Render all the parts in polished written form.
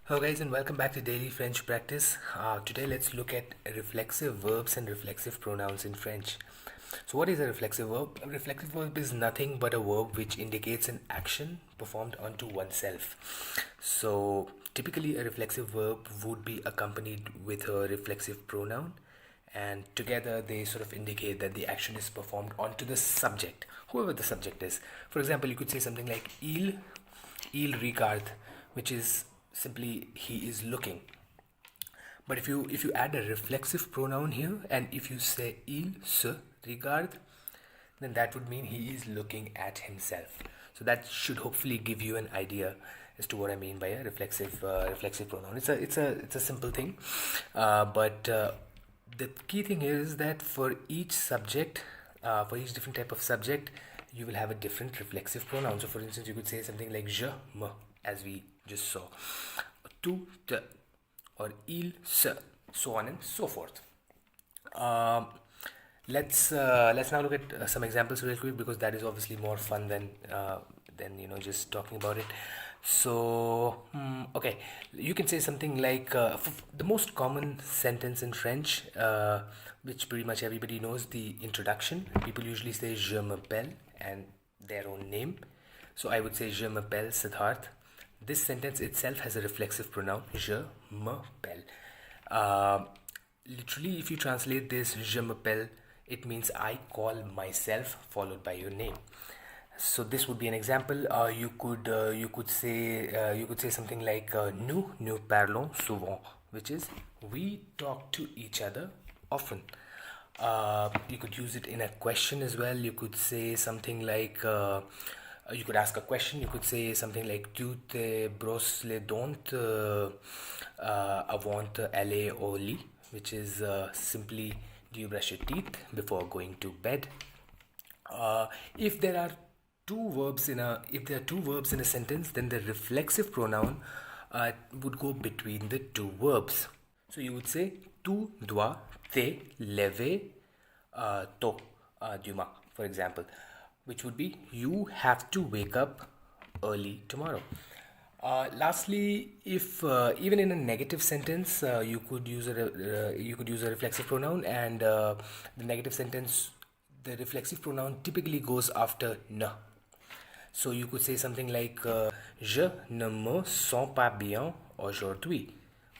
Hello guys and welcome back to Daily French Practice. Today let's look at reflexive verbs and reflexive pronouns in French. So what is a reflexive verb? A reflexive verb is nothing but a verb which indicates an action performed onto oneself. So typically a reflexive verb would be accompanied with a reflexive pronoun, and together they sort of indicate that the action is performed onto the subject, whoever the subject is. For example, you could say something like il regarde, which is simply he is looking. But if you add a reflexive pronoun here, and if you say il se regarde, then that would mean he is looking at himself. So that should hopefully give you an idea as to what I mean by a reflexive pronoun. It's a simple thing, but the key thing is that for each subject, for each different type of subject, you will have a different reflexive pronoun. So for instance, you could say something like je, me, as we just saw, tu, te, or il, se, so on and so forth. Um, let's now look at some examples real quick, because that is obviously more fun than just talking about it. So okay, you can say something like the most common sentence in French, which pretty much everybody knows, the introduction. People usually say je m'appelle and their own name. So I would say je m'appelle Siddharth. This sentence itself has a reflexive pronoun, je m'appelle. Literally, if you translate this je m'appelle, it means I call myself, followed by your name. So this would be an example. You could say something like nous parlons souvent, which is we talk to each other often. You could use it in a question as well. You could say something like you could ask a question. You could say something like tu te brosses les dents avant d'aller au lit, which is simply do you brush your teeth before going to bed. If there are two verbs in a sentence, then the reflexive pronoun would go between the two verbs. So you would say tu dois te lever tôt demain, for example, which would be you have to wake up early tomorrow. Lastly, if even in a negative sentence, you could use a reflexive pronoun, and the negative sentence, the reflexive pronoun typically goes after ne. So you could say something like je ne me sens pas bien aujourd'hui.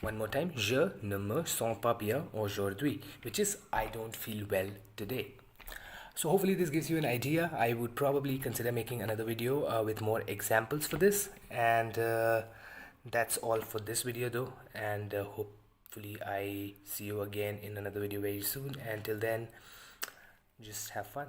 One more time, je ne me sens pas bien aujourd'hui, which is I don't feel well today. So hopefully this gives you an idea. I would probably consider making another video with more examples for this, and that's all for this video though, and hopefully I see you again in another video very soon. Until then, just have fun.